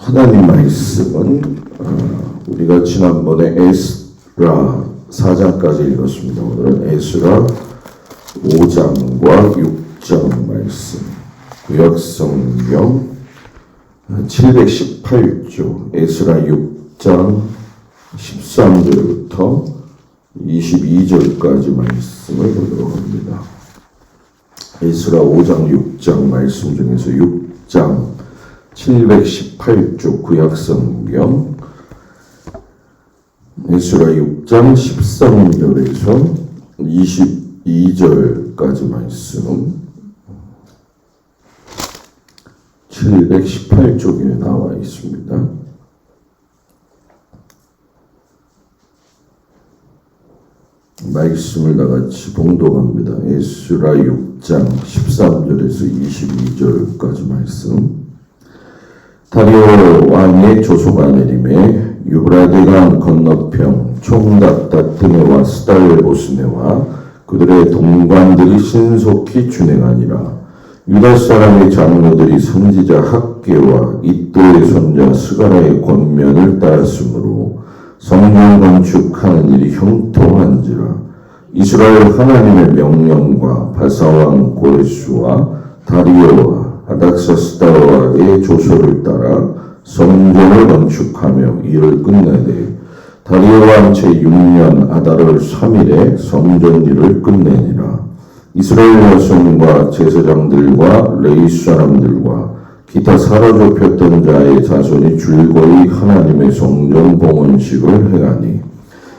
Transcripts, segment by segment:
하나님 말씀은 우리가 지난번에 에스라 4장까지 읽었습니다. 오늘은 에스라 5장과 6장 말씀, 구약성경 718조 에스라 6장 13절부터 22절까지 말씀을 보도록 합니다. 에스라 5장 6장 말씀 중에서 6장 718조 구약성경 에스라 6장 13절에서 22절까지 말씀 718쪽에 나와 있습니다. 말씀을 다같이 봉독합니다. 에스라 6장 13절에서 22절까지 말씀. 다리오 왕의 조소가 내림에 유브라데강 건너편 총닥다트네와 스달레보스네와 그들의 동관들이 신속히 준행하니라. 유다 사람의 장로들이 선지자 학개와 이또의 손자 스가랴의 권면을 따랐으므로 성전 건축하는 일이 형통한지라. 이스라엘 하나님의 명령과 바사왕 고레스와 다리오와 아닥사스다와의 조서를 따라 성전을 건축하며 일을 끝내되 다리오 왕 제6년 아달월 3일에 성전 일을 끝내니라. 이스라엘 자손과 제사장들과 레위 사람들과 기타 사로잡혔던 자의 자손이 줄거이 하나님의 성전 봉헌식을 행하니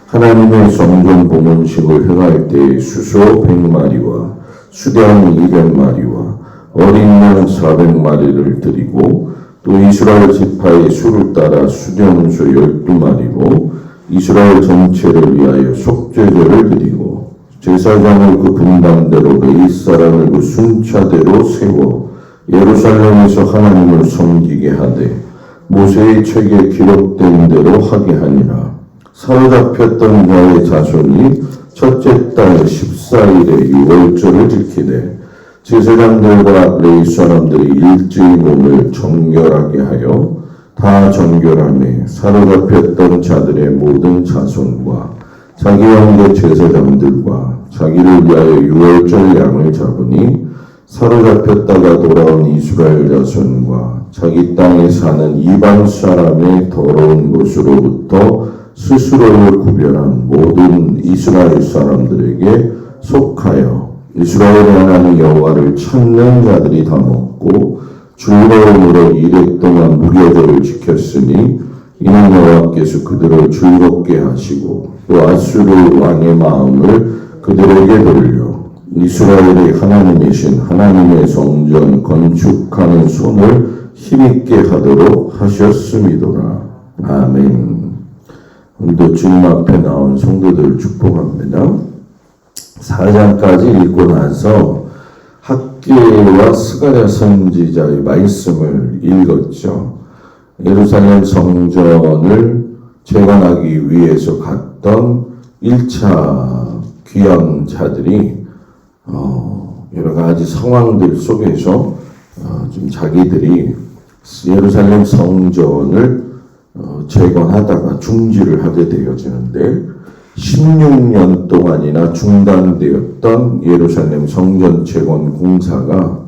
하나님의 성전 봉헌식을 행할 때에 수소 100마리와 수량 200마리와 어린 양 400마리를 드리고 또 이스라엘 지파의 수를 따라 수령소 12마리로 이스라엘 전체를 위하여 속죄제를 드리고 제사장을 그 분담대로 레위 사람을 그 순차대로 세워 예루살렘에서 하나님을 섬기게 하되 모세의 책에 기록된 대로 하게 하니라. 사로잡혔던 자의 자손이 첫째 달 14일에 유월절을 지키되 제사장들과 레위 사람들이 일제히 몸을 정결하게 하여 다 정결함에 사로잡혔던 자들의 모든 자손과 자기 형제 제사장들과 자기를 위하여 유월절 양을 잡으니 사로잡혔다가 돌아온 이스라엘 자손과 자기 땅에 사는 이방 사람의 더러운 것으로부터 스스로를 구별한 모든 이스라엘 사람들에게 속하여 이스라엘의 하나님 여호와를 찾는 자들이 다 먹고 즐거움으로 이래 동안 무교절을 지켰으니 이는 여호와께서 그들을 즐겁게 하시고 또 아수르 왕의 마음을 그들에게 돌려 이스라엘의 하나님이신 하나님의 성전 건축하는 손을 힘있게 하도록 하셨음이도라. 아멘. 오늘도 주님 앞에 나온 성도들을 축복합니다. 4장까지 읽고 나서 학개와 스가랴 선지자의 말씀을 읽었죠. 예루살렘 성전을 재건하기 위해서 갔던 1차 귀양자들이 여러 가지 상황들 속에서 좀 자기들이 예루살렘 성전을 재건하다가 중지를 하게 되어지는데 16년 동안이나 중단되었던 예루살렘 성전 재건 공사가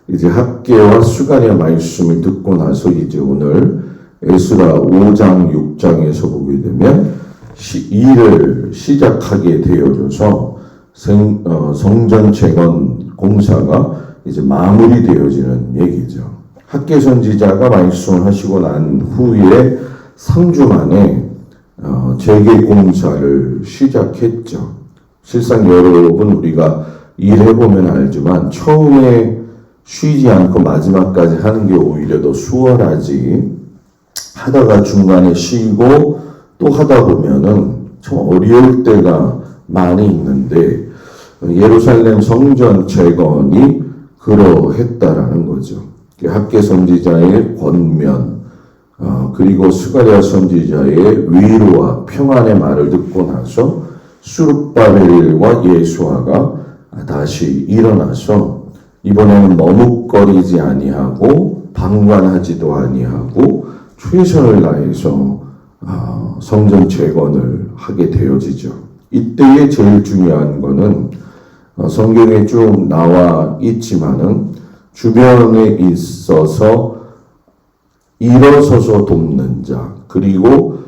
이제 학개와 스가랴 말씀을 듣고 나서 이제 오늘 에스라 5장 6장에서 보게 되면 일을 시작하게 되어져서 성전 재건 공사가 이제 마무리되어지는 얘기죠. 학개 선지자가 말씀을 하시고 난 후에 3주 만에 재개공사를 시작했죠. 실상 여러분 우리가 일해보면 알지만 처음에 쉬지 않고 마지막까지 하는 게 오히려 더 수월하지 하다가 중간에 쉬고 또 하다 보면은 참 어려울 때가 많이 있는데 예루살렘 성전 재건이 그러했다라는 거죠. 학개 선지자의 권면 그리고 스가랴 선지자의 위로와 평안의 말을 듣고 나서 수룹바벨과 예수아가 다시 일어나서 이번에는 머뭇거리지 아니하고 방관하지도 아니하고 최선을 다해서 성전 재건을 하게 되어지죠. 이때에 제일 중요한 거는 성경에 쭉 나와 있지만은 주변에 있어서 일어서서 돕는 자, 그리고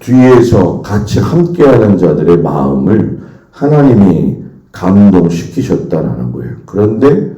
뒤에서 같이 함께하는 자들의 마음을 하나님이 감동시키셨다라는 거예요. 그런데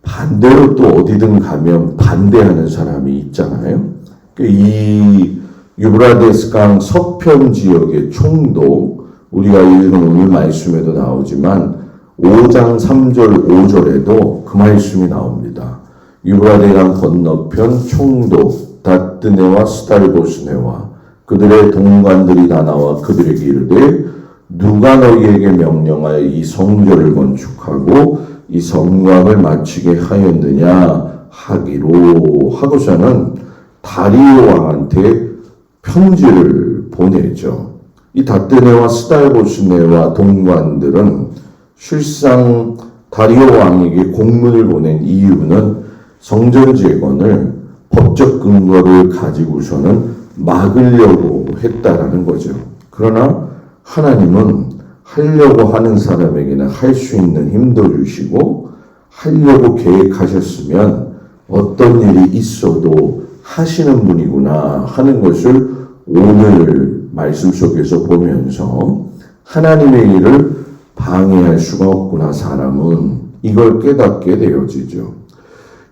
반대로 또 어디든 가면 반대하는 사람이 있잖아요. 이 유브라데스 강 서편 지역의 총독, 우리가 읽은 오늘 말씀에도 나오지만 5장 3절 5절에도 그 말씀이 나옵니다. 유브라데 강 건너편 총독 다뜨네와 스달보스네와 그들의 동관들이 다 나와 그들에게 이르되 누가 너희에게 명령하여 이 성전을 건축하고 이 성곽을 마치게 하였느냐 하기로 하고서는 다리오 왕한테 편지를 보내죠. 이 다뜨네와 스달보스네와 동관들은 실상 다리오 왕에게 공문을 보낸 이유는 성전 재건을 법적 근거를 가지고서는 막으려고 했다라는 거죠. 그러나 하나님은 하려고 하는 사람에게는 할 수 있는 힘도 주시고 하려고 계획하셨으면 어떤 일이 있어도 하시는 분이구나 하는 것을 오늘 말씀 속에서 보면서 하나님의 일을 방해할 수가 없구나 사람은 이걸 깨닫게 되어지죠.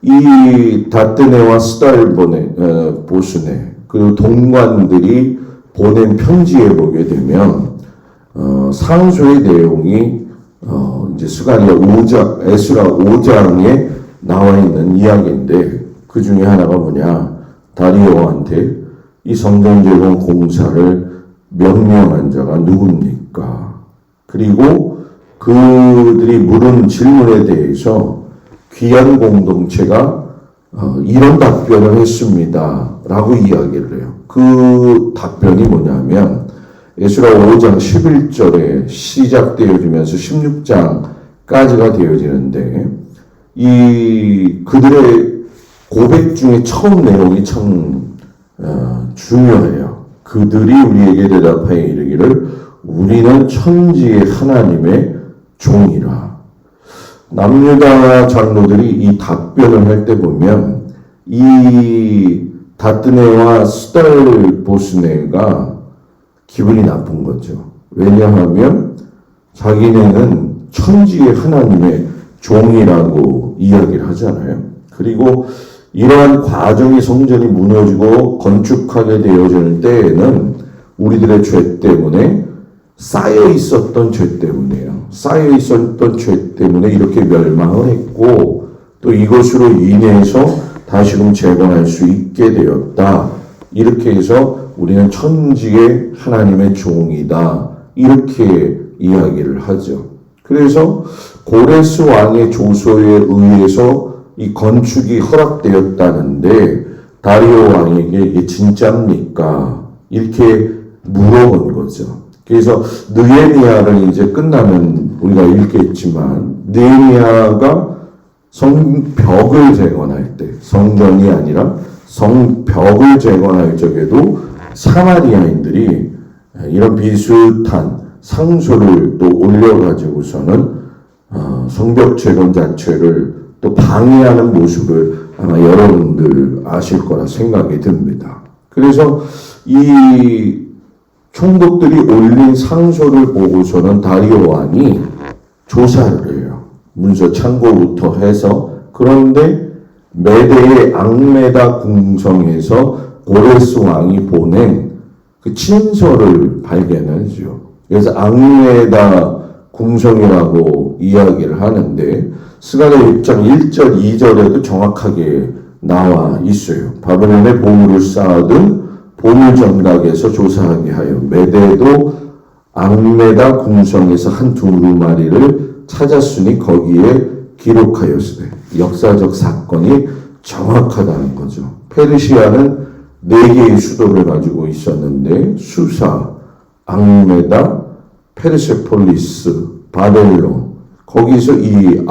이 다뜨네와 스달보스네 그 동관들이 보낸 편지에 보게 되면 상소의 내용이 이제 스가랴 5장, 에스라 5장에 나와 있는 이야기인데 그 중에 하나가 뭐냐? 다리오한테 이 성전 재건 공사를 명령한 자가 누굽니까? 그리고 그들이 물은 질문에 대해서 귀한 공동체가 이런 답변을 했습니다. 라고 이야기를 해요. 그 답변이 뭐냐면 에스라 5장 11절에 시작되어지면서 16장까지가 되어지는데 이 그들의 고백 중에 처음 내용이 참 중요해요. 그들이 우리에게 대답하여 이르기를 우리는 천지의 하나님의 종이라. 남유다 장로들이 이 답변을 할 때 보면 이 다뜨네와 스달보스네가 기분이 나쁜 거죠. 왜냐하면 자기네는 천지의 하나님의 종이라고 이야기를 하잖아요. 그리고 이러한 과정이 성전이 무너지고 건축하게 되어지는 때에는 우리들의 죄 때문에 쌓여 있었던 죄 때문에요. 쌓여 있었던 죄 때문에 이렇게 멸망을 했고 또 이것으로 인해서 다시금 재건할 수 있게 되었다. 이렇게 해서 우리는 천지의 하나님의 종이다. 이렇게 이야기를 하죠. 그래서 고레스 왕의 조서에 의해서 이 건축이 허락되었다는데 다리오 왕에게 이게 진짜입니까? 이렇게 물어본 거죠. 그래서 느헤미야를 이제 끝나면 우리가 읽겠지만 느헤미야가 성벽을 재건할 때 성전이 아니라 성벽을 재건할 적에도 사마리아인들이 이런 비슷한 상소를 또 올려가지고서는 성벽 재건 자체를 또 방해하는 모습을 아마 여러분들 아실 거라 생각이 듭니다. 그래서 이 총독들이 올린 상소를 보고서는 다리오 왕이 조사를 해요. 문서 창고부터 해서. 그런데 메대의 앙메다 궁성에서 고레스 왕이 보낸 그 친서를 발견하죠. 그래서 앙메다 궁성이라고 이야기를 하는데 스가랴 6장 1절 2절에도 정확하게 나와 있어요. 바벨론에 보물을 쌓아둔 보물 정각에서 조사하게 하여 메대도 앙메다 궁성에서 한 두루마리를 찾았으니 거기에 기록하였으되 역사적 사건이 정확하다는 거죠. 페르시아는 4개의 수도를 가지고 있었는데 수사, 앙메다, 페르세폴리스, 바벨론 거기서 이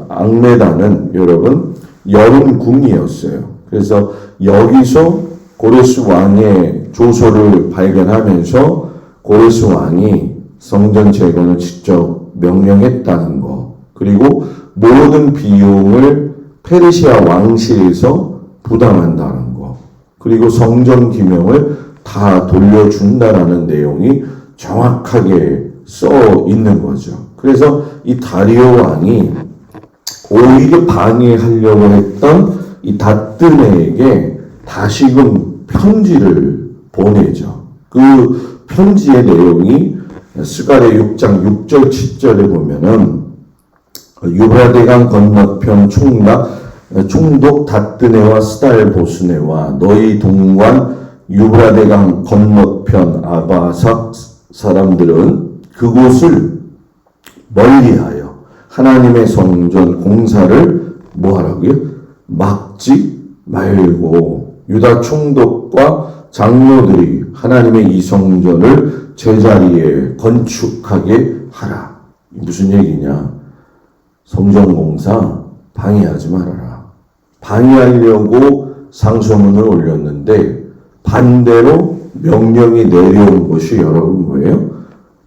앙메다는 여러분 여름궁이었어요. 그래서 여기서 고레스 왕의 조서를 발견하면서 고레스 왕이 성전 재건을 직접 명령했다는 거, 그리고 모든 비용을 페르시아 왕실에서 부담한다는 거, 그리고 성전 기명을 다 돌려준다라는 내용이 정확하게 써 있는 거죠. 그래서 이 다리오 왕이 오히려 방해하려고 했던 이 다뜨네에게 다시금 편지를 보내죠. 그 편지의 내용이 스가랴 6장 6절 7절에 보면은 유브라데강 건너편 총독 다뜨네와 스달 보스네와 너희 동관 유브라데강 건너편 아바삭 사람들은 그곳을 멀리하여 하나님의 성전 공사를 뭐하라고요? 막지 말고 유다 총독과 장로들이 하나님의 이 성전을 제자리에 건축하게 하라. 무슨 얘기냐? 성전 공사 방해하지 말아라. 방해하려고 상소문을 올렸는데 반대로 명령이 내려온 것이 여러분 뭐예요?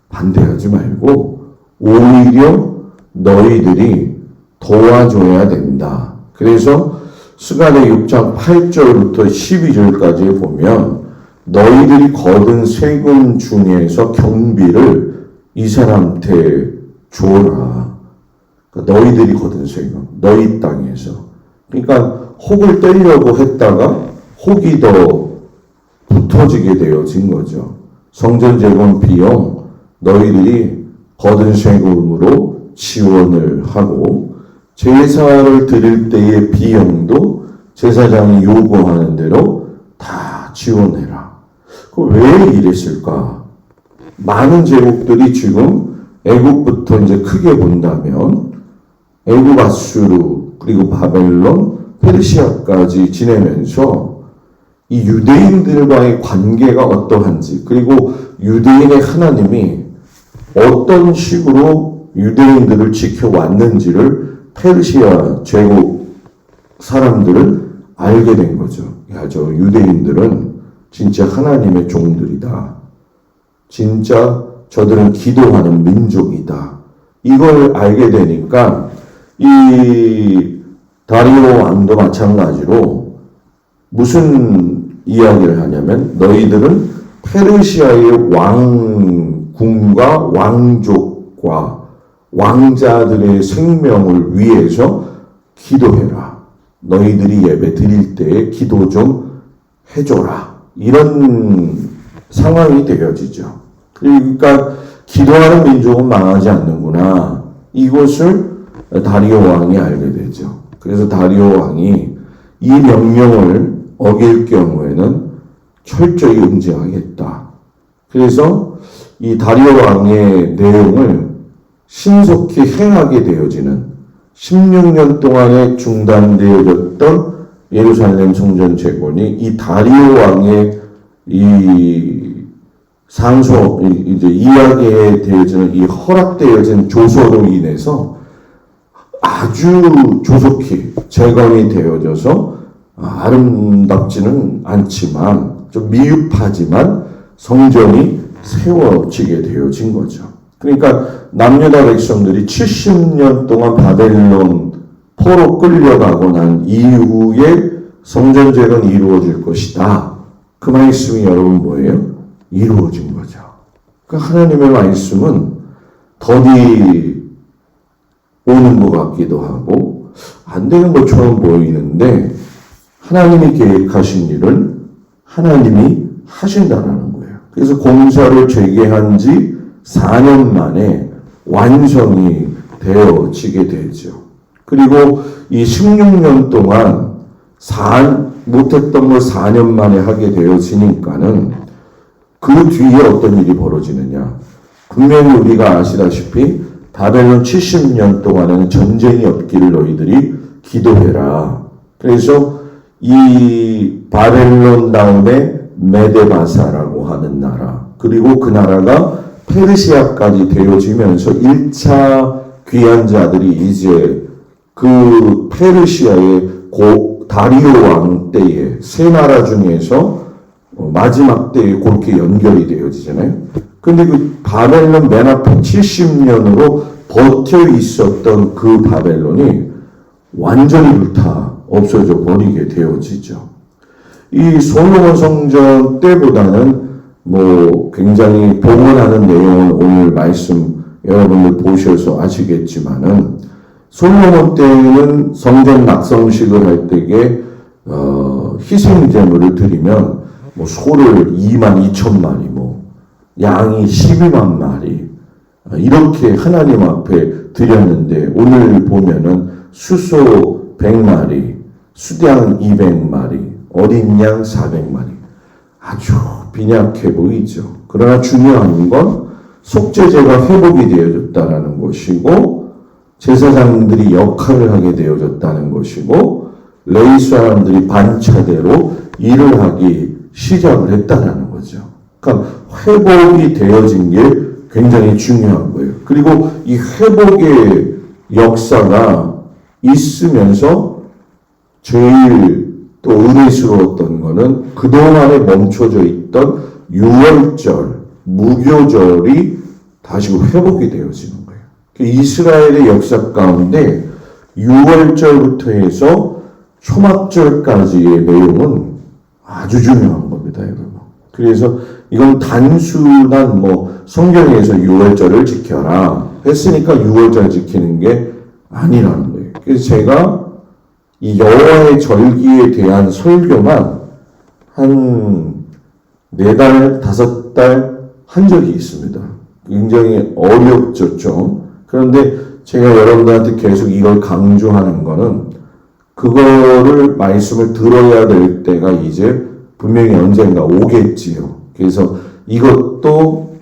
반대하지 말고 오히려 너희들이 도와줘야 된다. 그래서 스가랴 6장 8절부터 12절까지 보면 너희들이 거둔 세금 중에서 경비를 이 사람한테 줘라. 그러니까 너희들이 거둔 세금, 너희 땅에서. 그러니까 혹을 떼려고 했다가 혹이 더 붙어지게 되어진 거죠. 성전 재건 비용 너희들이 거둔 세금으로 지원을 하고 제사를 드릴 때의 비용도 제사장이 요구하는 대로 다 지원해라. 그럼 왜 이랬을까? 많은 제국들이 지금 애국부터 이제 크게 본다면 애국 아수르 그리고 바벨론 페르시아까지 지내면서 이 유대인들과의 관계가 어떠한지 그리고 유대인의 하나님이 어떤 식으로 유대인들을 지켜왔는지를 페르시아 제국 사람들은 알게 된 거죠. 야, 저 유대인들은 진짜 하나님의 종들이다. 진짜 저들은 기도하는 민족이다. 이걸 알게 되니까 이 다리오 왕도 마찬가지로 무슨 이야기를 하냐면 너희들은 페르시아의 왕궁과 왕족과 왕자들의 생명을 위해서 기도해라. 너희들이 예배 드릴 때에 기도 좀 해줘라. 이런 상황이 되어지죠. 그러니까 기도하는 민족은 망하지 않는구나. 이것을 다리오 왕이 알게 되죠. 그래서 다리오 왕이 이 명령을 어길 경우에는 철저히 응징하겠다. 그래서 이 다리오 왕의 내용을 신속히 행하게 되어지는 16년 동안에 중단되어졌던 예루살렘 성전 재건이 이 다리오 왕의 이 상소, 이제 이야기에 되어지는 이 허락되어진 조서로 인해서 아주 조속히 재건이 되어져서 아름답지는 않지만 좀 미흡하지만 성전이 세워지게 되어진 거죠. 그러니까 남유다 백성들이 70년 동안 바벨론 포로 끌려가고 난 이후에 성전 재건이 이루어질 것이다. 그 말씀이 여러분 뭐예요? 이루어진 거죠. 그러니까 하나님의 말씀은 더디 오는 것 같기도 하고 안 되는 것처럼 보이는데 하나님이 계획하신 일은 하나님이 하신다라는 거예요. 그래서 공사를 재개한 지 4년 만에 완성이 되어지게 되죠. 그리고 이 16년 동안 못했던 걸 4년 만에 하게 되어지니까는 그 뒤에 어떤 일이 벌어지느냐. 분명히 우리가 아시다시피 바벨론 70년 동안에는 전쟁이 없기를 너희들이 기도해라. 그래서 이 바벨론 다음에 메데바사라고 하는 나라, 그리고 그 나라가 페르시아까지 되어지면서 1차 귀환자들이 이제 그 페르시아의 다리오 왕 때에 세 나라 중에서 마지막 때에 그렇게 연결이 되어지잖아요. 근데 그 바벨론 맨 앞에 70년으로 버텨 있었던 그 바벨론이 완전히 불타 없어져 버리게 되어지죠. 이 솔로몬 성전 때보다는 굉장히 복원하는 내용은 오늘 말씀 여러분들 보셔서 아시겠지만은 솔로몬 때는 성전 낙성식을 할 때에 희생제물을 드리면 소를 22,000마리, 양이 12만 마리 이렇게 하나님 앞에 드렸는데 오늘 보면은 수소 100마리, 수량 200마리, 어린 양 400마리 아주 빈약해 보이죠. 그러나 중요한 건 속죄제가 회복이 되어졌다는 것이고 제사장들이 역할을 하게 되어졌다는 것이고 레위 사람들이 반차대로 일을 하기 시작을 했다는 거죠. 그러니까 회복이 되어진 게 굉장히 중요한 거예요. 그리고 이 회복의 역사가 있으면서 제일 또 은혜스러웠던 거는 그동안에 멈춰져 있던 유월절, 무교절이 다시 회복이 되어지는 거예요. 이스라엘의 역사 가운데 유월절부터 해서 초막절까지의 내용은 아주 중요한 겁니다, 여러분. 그래서 이건 단순한 성경에서 유월절을 지켜라 했으니까 유월절 지키는 게 아니라는 거예요. 그래서 제가 이 여호와의 절기에 대한 설교만 한 4달, 5달 한 적이 있습니다. 굉장히 어렵죠, 좀. 그런데 제가 여러분들한테 계속 이걸 강조하는 거는 그거를 말씀을 들어야 될 때가 이제 분명히 언젠가 오겠지요. 그래서 이것도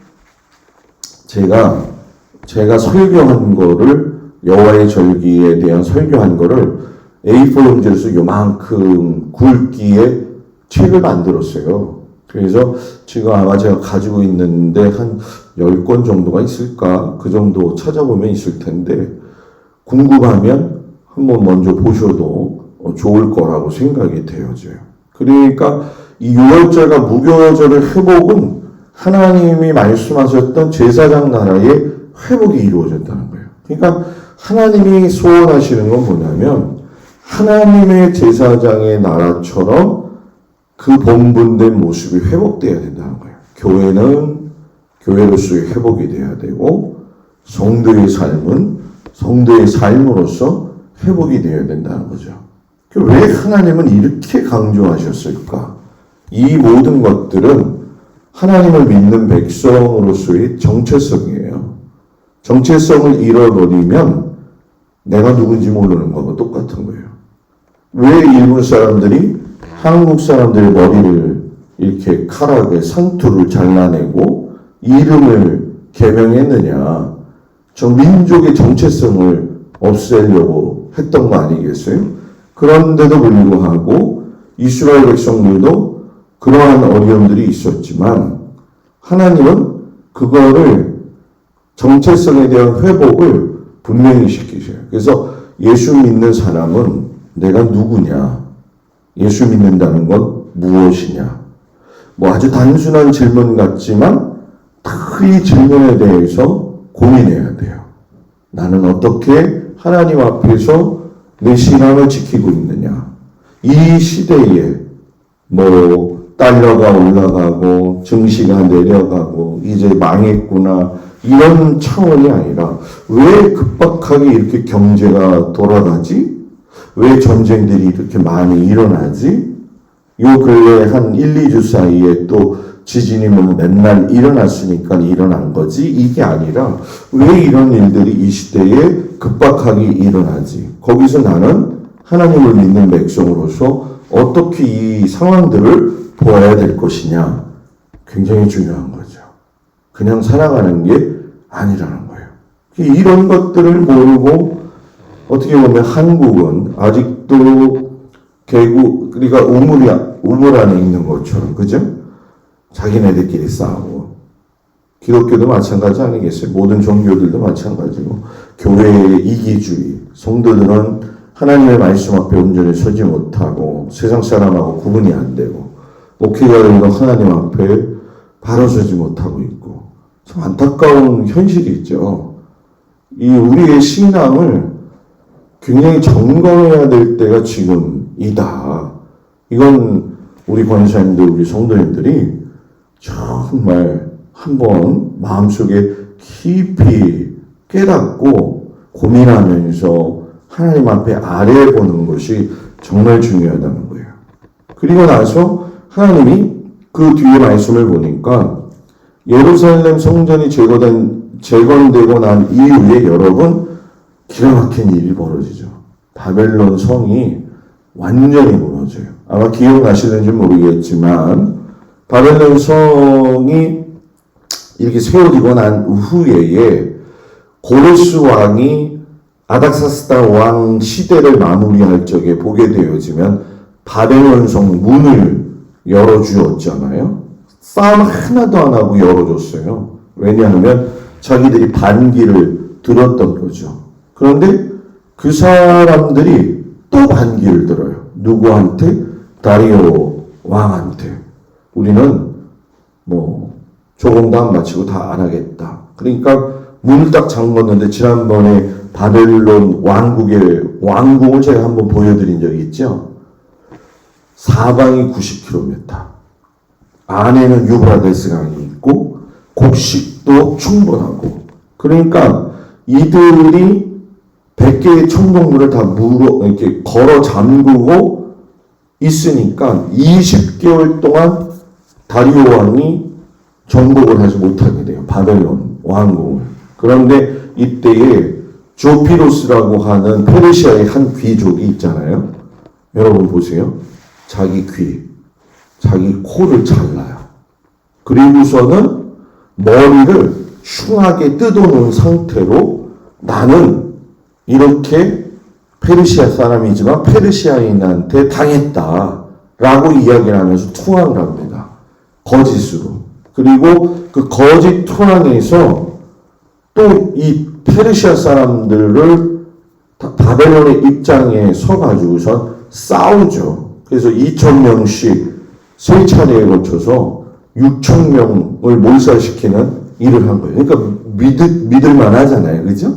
제가 설교한 거를 여호와의 절기에 대한 설교한 거를 A4 용지로서 요만큼 굵기의 책을 만들었어요. 그래서 지금 아마 제가 가지고 있는데 한 10권 정도가 있을까? 그 정도 찾아보면 있을 텐데 궁금하면 한번 먼저 보셔도 좋을 거라고 생각이 되어져요. 그러니까 이 유월절과 무교절의 회복은 하나님이 말씀하셨던 제사장 나라의 회복이 이루어졌다는 거예요. 그러니까 하나님이 소원하시는 건 뭐냐면 하나님의 제사장의 나라처럼 그 본분된 모습이 회복돼야 된다는 거예요. 교회는 교회로서의 회복이 돼야 되고 성도의 삶은 성도의 삶으로서 회복이 되어야 된다는 거죠. 왜 하나님은 이렇게 강조하셨을까? 이 모든 것들은 하나님을 믿는 백성으로서의 정체성이에요. 정체성을 잃어버리면 내가 누군지 모르는 거하고 똑같은 거예요. 왜 일본 사람들이 한국 사람들의 머리를 이렇게 칼하게 상투를 잘라내고 이름을 개명했느냐? 저 민족의 정체성을 없애려고 했던 거 아니겠어요? 그런데도 불구하고 이스라엘 백성들도 그러한 어려움들이 있었지만 하나님은 그거를 정체성에 대한 회복을 분명히 시키셔요. 그래서 예수 믿는 사람은 내가 누구냐? 예수 믿는다는 건 무엇이냐? 아주 단순한 질문 같지만 이 질문에 대해서 고민해야 돼요. 나는 어떻게 하나님 앞에서 내 신앙을 지키고 있느냐? 이 시대에 달러가 올라가고 증시가 내려가고 이제 망했구나 이런 차원이 아니라 왜 급박하게 이렇게 경제가 돌아가지? 왜 전쟁들이 이렇게 많이 일어나지? 요 근래 한 1, 2주 사이에 또 지진이 맨날 일어났으니까 일어난 거지 이게 아니라 왜 이런 일들이 이 시대에 급박하게 일어나지? 거기서 나는 하나님을 믿는 백성으로서 어떻게 이 상황들을 보아야 될 것이냐 굉장히 중요한 거죠. 그냥 살아가는 게 아니라는 거예요. 이런 것들을 모르고 어떻게 보면 한국은 아직도 그러니까 우물 안에 있는 것처럼 그죠? 자기네들끼리 싸우고 기독교도 마찬가지 아니겠어요? 모든 종교들도 마찬가지고 교회의 이기주의 성도들은 하나님의 말씀 앞에 온전히 서지 못하고 세상 사람하고 구분이 안 되고 목회자들도 하나님 앞에 바로 서지 못하고 있고 참 안타까운 현실이 있죠. 이 우리의 신앙을 굉장히 점검해야 될 때가 지금이다. 이건 우리 권사님들, 우리 성도님들이 정말 한번 마음속에 깊이 깨닫고 고민하면서 하나님 앞에 아뢰보는 것이 정말 중요하다는 거예요. 그리고 나서 하나님이 그 뒤에 말씀을 보니까 예루살렘 성전이 재건되고 난 이후에 여러분 기가 막힌 일이 벌어지죠. 바벨론 성이 완전히 무너져요. 아마 기억나시는지 모르겠지만 바벨론 성이 이렇게 세워지고 난 후에 고레스 왕이 아닥사스다 왕 시대를 마무리할 적에 보게 되어지면 바벨론 성 문을 열어주었잖아요. 싸움 하나도 안 하고 열어줬어요. 왜냐하면 자기들이 반기를 들었던 거죠. 그런데 그 사람들이 또 반기를 들어요. 누구한테? 다리오 왕한테. 우리는 조공도 안 마치고 다 안 하겠다. 그러니까 문을 딱 잠궜는데 지난번에 바벨론 왕국의 왕궁을 제가 한번 보여드린 적이 있죠. 사방이 90km. 안에는 유브라데스 강이 있고 곡식도 충분하고 그러니까 이들이 100개의 청동물을 다 이렇게 걸어 잠그고 있으니까 20개월 동안 다리오 왕이 정복을 하지 못하게 돼요. 바벨론 왕궁을. 그런데 이때에 조피로스라고 하는 페르시아의 한 귀족이 있잖아요. 여러분 보세요. 자기 자기 코를 잘라요. 그리고서는 머리를 흉하게 뜯어놓은 상태로 나는 이렇게 페르시아 사람이지만 페르시아인한테 당했다라고 이야기를 하면서 투항을 합니다. 거짓으로. 그리고 그 거짓 투항에서 또 이 페르시아 사람들을 바벨론의 입장에 서가지고선 싸우죠. 그래서 2,000명씩 세 차례에 걸쳐서 6,000명을 몰살시키는 일을 한 거예요. 그러니까 믿을만 하잖아요. 그죠?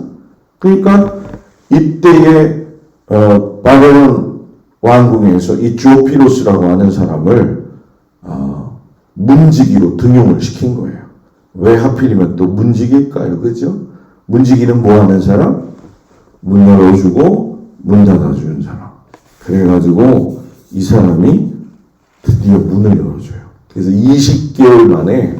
그러니까 이때에 바벨론 왕궁에서 이 조피로스라고 하는 사람을 문지기로 등용을 시킨 거예요. 왜 하필이면 또 문지기일까요? 그죠? 문지기는 뭐 하는 사람? 문 열어주고 문 닫아주는 사람. 그래가지고 이 사람이 드디어 문을 열어줘요. 그래서 20개월 만에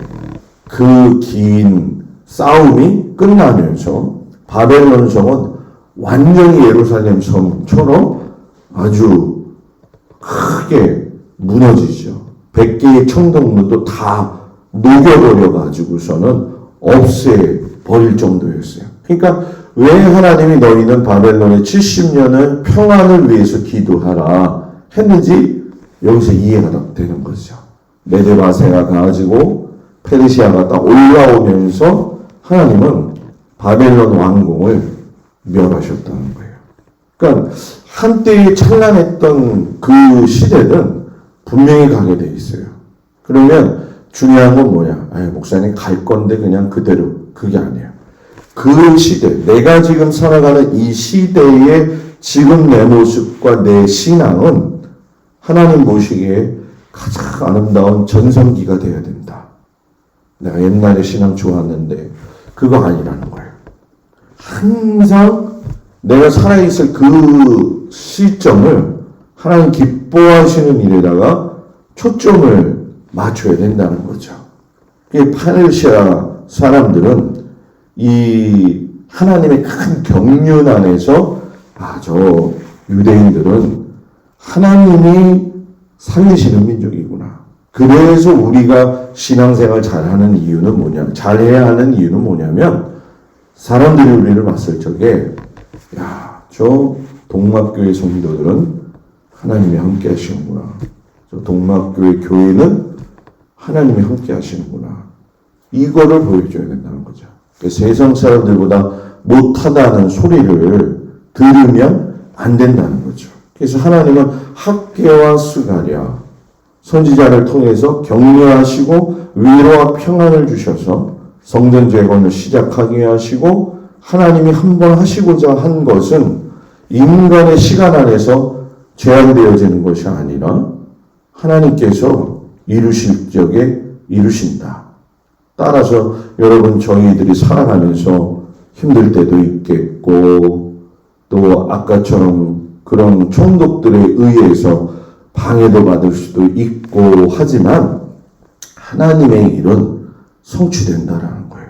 그 긴 싸움이 끝나면서 바벨론 성은 완전히 예루살렘 성처럼 아주 크게 무너지죠. 100개의 청동문도 다 녹여버려 가지고서는 없애버릴 정도였어요. 그러니까 왜 하나님이 너희는 바벨론의 70년을 평안을 위해서 기도하라 했는지 여기서 이해가 되는 거죠. 메데바세가 가지고 페르시아가 딱 올라오면서 하나님은 바벨론 왕궁을 멸하셨다는 거예요. 그러니까 한때에 찬란했던 그 시대는 분명히 가게 돼 있어요. 그러면 중요한 건 뭐냐? 목사님 갈 건데 그냥 그대로. 그게 아니에요. 그 시대, 내가 지금 살아가는 이 시대의 지금 내 모습과 내 신앙은 하나님 보시기에 가장 아름다운 전성기가 되어야 된다. 내가 옛날에 신앙 좋았는데 그거 아니라는 거예요. 항상 내가 살아있을 그 시점을 하나님 기뻐하시는 일에다가 초점을 맞춰야 된다는 거죠. 페르시아 사람들은 이 하나님의 큰 경륜 안에서 저 유대인들은 하나님이 살리시는 민족이구나. 그래서 우리가 신앙생활 잘하는 이유는 뭐냐? 잘해야 하는 이유는 뭐냐면 사람들이 우리를 봤을 적에 저 동막교회 성도들은 하나님이 함께 하시는구나. 저 동막교회 교회는 하나님이 함께 하시는구나. 이거를 보여줘야 된다는 거죠. 세상 사람들보다 못하다는 소리를 들으면 안 된다는 거죠. 그래서 하나님은 학개와 스가랴 선지자를 통해서 격려하시고 위로와 평안을 주셔서 성전 재건을 시작하게 하시고, 하나님이 한번 하시고자 한 것은 인간의 시간 안에서 제한되어지는 것이 아니라 하나님께서 이루실 적에 이루신다. 따라서 여러분, 저희들이 살아가면서 힘들 때도 있겠고, 또 아까처럼 그런 총독들에 의해서 방해도 받을 수도 있고 하지만 하나님의 일은 성취된다라는 거예요.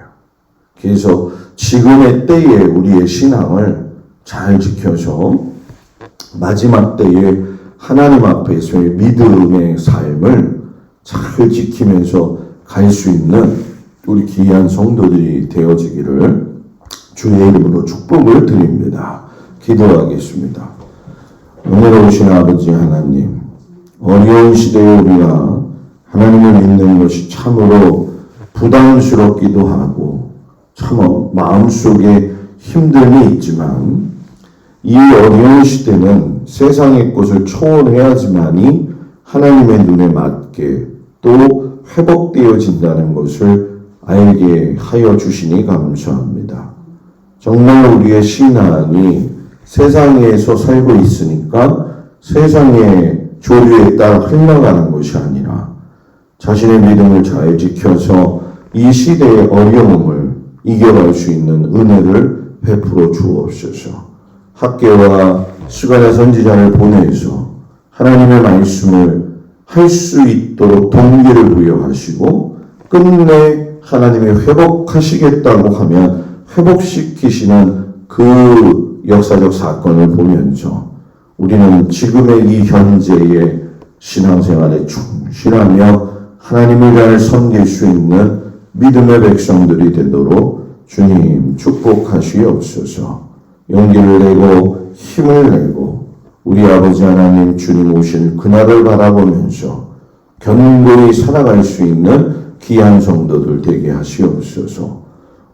그래서 지금의 때에 우리의 신앙을 잘 지켜서 마지막 때에 하나님 앞에서의 믿음의 삶을 잘 지키면서 갈 수 있는 우리 귀한 성도들이 되어지기를 주의 이름으로 축복을 드립니다. 기도하겠습니다. 은혜로우신 아버지 하나님, 어려운 시대에 우리가 하나님을 믿는 것이 참으로 부담스럽기도 하고 참 마음속에 힘듦이 있지만, 이 어려운 시대는 세상의 것을 초월해야지만이 하나님의 눈에 맞게 또 회복되어진다는 것을 알게 하여 주시니 감사합니다. 정말 우리의 신앙이 세상에서 살고 있으니까 세상의 조류에 따라 흘러가는 것이 아니라 자신의 믿음을 잘 지켜서 이 시대의 어려움을 이겨갈 수 있는 은혜를 베풀어 주옵소서. 학개와 스가랴 선지자를 보내서 하나님의 말씀을 할 수 있도록 동기를 부여하시고, 끝내 하나님이 회복하시겠다고 하면 회복시키시는 그 역사적 사건을 보면서 우리는 지금의 이 현재의 신앙생활에 충실하며 하나님을 잘 섬길 수 있는 믿음의 백성들이 되도록 주님 축복하시옵소서. 용기를 내고 힘을 내고 우리 아버지 하나님 주님 오실 그날을 바라보면서 견고히 살아갈 수 있는 귀한 성도들 되게 하시옵소서.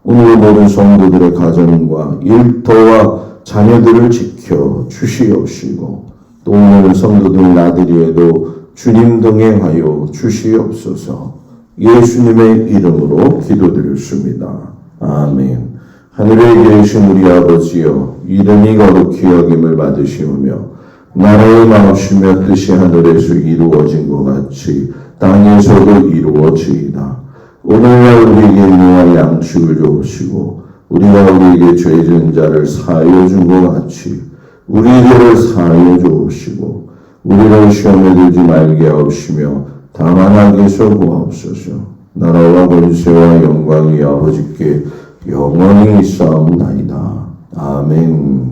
오늘 모든 성도들의 가정과 일터와 자녀들을 지켜 주시옵시고, 또 오늘 성도들 나들이에도 주님 동행하여 주시옵소서. 예수님의 이름으로 기도드렸습니다. 아멘. 하늘에 계신 우리 아버지여, 이름이 거룩히 여김을 받으시오며 나라의 마옵시며 뜻이 하늘에서 이루어진 것 같이 땅에서도 이루어지이다. 오늘날 우리에게 일용할 양식을 주옵시고, 우리가 우리에게 죄 지은 자를 사하여 준 것 같이 우리 죄를 사하여 주옵시고, 우리를 시험에 들지 말게 하옵시며 다만 악에서 구하옵소서. 나라와 권세와 영광이 아버지께 영원히 있사옵나이다. 아멘.